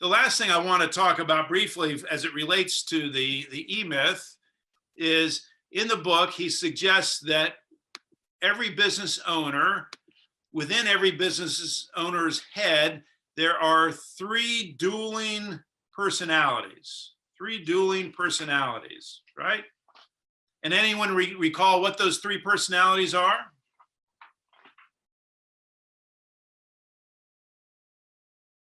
The last thing I want to talk about briefly as it relates to the E-Myth is in the book, he suggests that every business owner, within every business owner's head, there are three dueling personalities, right? And anyone recall what those three personalities are?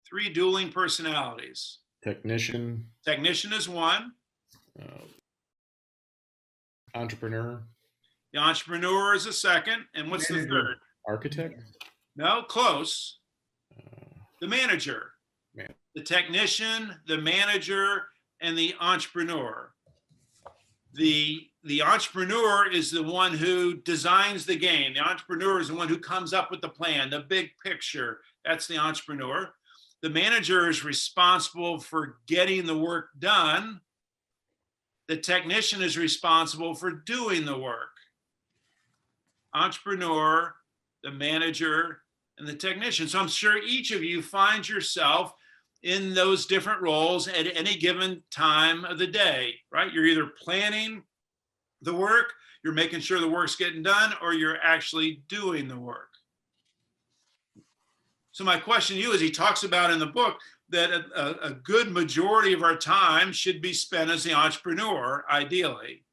Three dueling personalities. Technician. Technician is one. Entrepreneur. The entrepreneur is a second. And what's the third? Architect. No, close. The manager. Man. The technician, the manager, and the entrepreneur. The entrepreneur is the one who designs the game. The entrepreneur is the one who comes up with the plan, the big picture. That's the entrepreneur. The manager is responsible for getting the work done. The technician is responsible for doing the work. Entrepreneur, the manager, and the technician. So I'm sure each of you finds yourself in those different roles at any given time of the day, right? You're either planning the work, you're making sure the work's getting done, or you're actually doing the work. So my question to you is, he talks about in the book that a good majority of our time should be spent as the entrepreneur, ideally.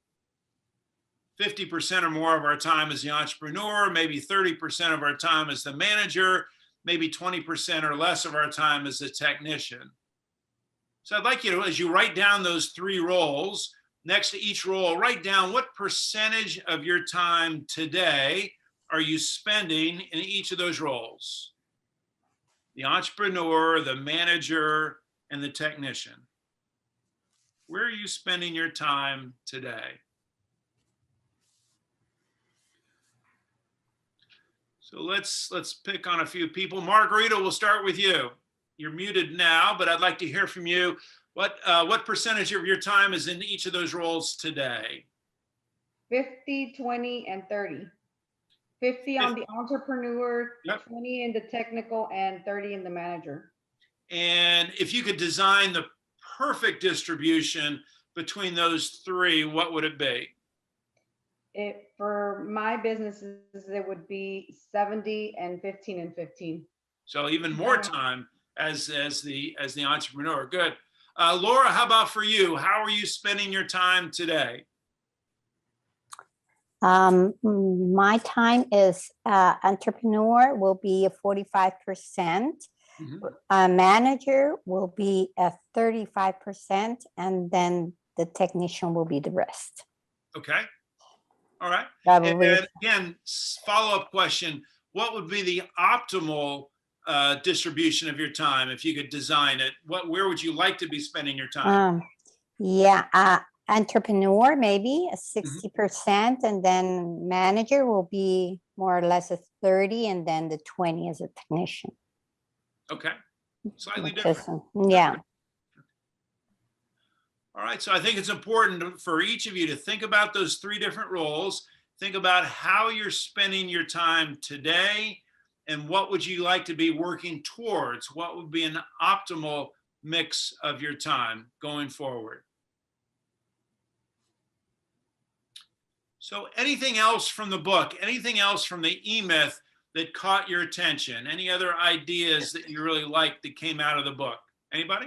50% or more of our time as the entrepreneur, maybe 30% of our time as the manager, maybe 20% or less of our time as the technician. So I'd like you to, as you write down those three roles, next to each role, write down what percentage of your time today are you spending in each of those roles? The entrepreneur, the manager, and the technician. Where are you spending your time today? So let's pick on a few people. Margarita, we'll start with you. You're muted now, but I'd like to hear from you. What percentage of your time is in each of those roles today? 50, 20, and 30. 50 on the entrepreneur, yep. 20 in the technical, and 30 in the manager. And if you could design the perfect distribution between those three, what would it be? For my businesses, it would be 70 and 15 and 15. So even more time as the entrepreneur. Good. Laura, how about for you? How are you spending your time today? My time is entrepreneur will be 45%. Mm-hmm. Manager will be 35%, and then the technician will be the rest. Okay. All right. And again, follow-up question: what would be the optimal distribution of your time if you could design it? Where would you like to be spending your time? Entrepreneur, maybe 60%, mm-hmm. and then manager will be more or less 30%, and then the 20% as a technician. Okay, slightly different. Yeah. All right, so I think it's important for each of you to think about those three different roles, think about how you're spending your time today, and what would you like to be working towards? What would be an optimal mix of your time going forward? So anything else from the book, anything else from the E-Myth that caught your attention? Any other ideas that you really liked that came out of the book? Anybody?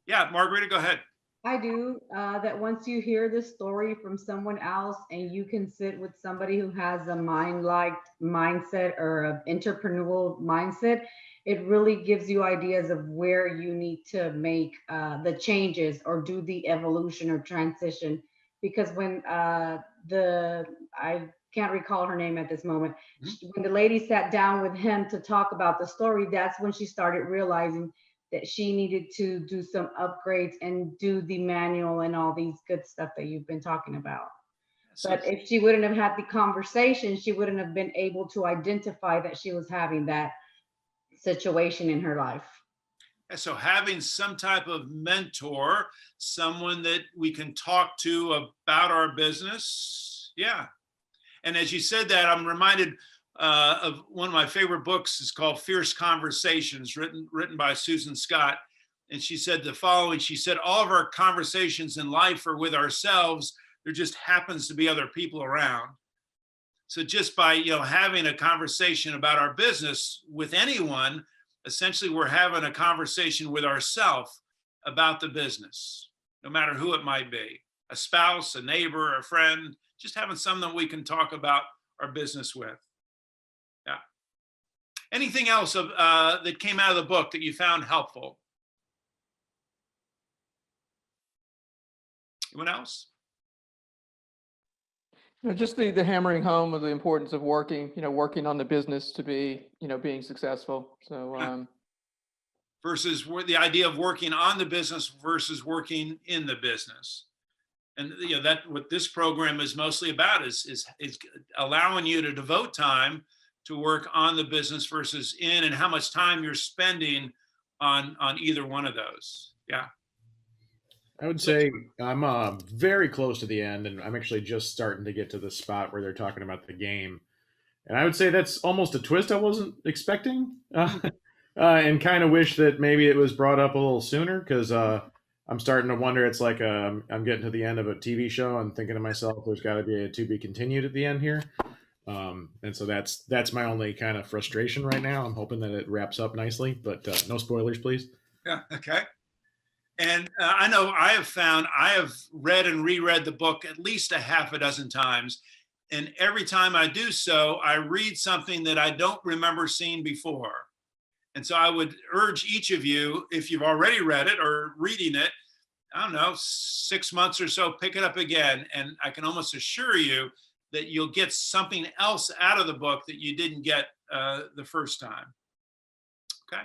Yeah, Margarita, go ahead. I do, that once you hear the story from someone else and you can sit with somebody who has a mind-like mindset or an entrepreneurial mindset, it really gives you ideas of where you need to make the changes or do the evolution or transition. Because when I can't recall her name at this moment, when the lady sat down with him to talk about the story, that's when she started realizing that she needed to do some upgrades and do the manual and all these good stuff that you've been talking about. But if she wouldn't have had the conversation, she wouldn't have been able to identify that she was having that situation in her life. So having some type of mentor, someone that we can talk to about our business. Yeah. And as you said that, I'm reminded of one of my favorite books. It's called Fierce Conversations, written by Susan Scott. And she said the following, she said, all of our conversations in life are with ourselves. There just happens to be other people around. So just by, having a conversation about our business with anyone, essentially we're having a conversation with ourselves about the business, no matter who it might be, a spouse, a neighbor, a friend, just having someone we can talk about our business with. Yeah. Anything else that came out of the book that you found helpful? Anyone else? Just the hammering home of the importance of working, working on the business to be, being successful. So, Versus the idea of working on the business versus working in the business. And that what this program is mostly about is allowing you to devote time to work on the business versus in, and how much time you're spending on either one of those. Yeah. I would say I'm very close to the end, and I'm actually just starting to get to the spot where they're talking about the game. And I would say that's almost a twist I wasn't expecting, and kind of wish that maybe it was brought up a little sooner, because I'm starting to wonder. It's like I'm getting to the end of a TV show and thinking to myself, there's got to be a to be continued at the end here. And so that's my only kind of frustration right now. I'm hoping that it wraps up nicely, but no spoilers, please. Yeah. Okay. And I know I have read and reread the book at least a half a dozen times. And every time I do so, I read something that I don't remember seeing before. And so I would urge each of you, if you've already read it or reading it, I don't know, 6 months or so, pick it up again. And I can almost assure you that you'll get something else out of the book that you didn't get the first time. Okay.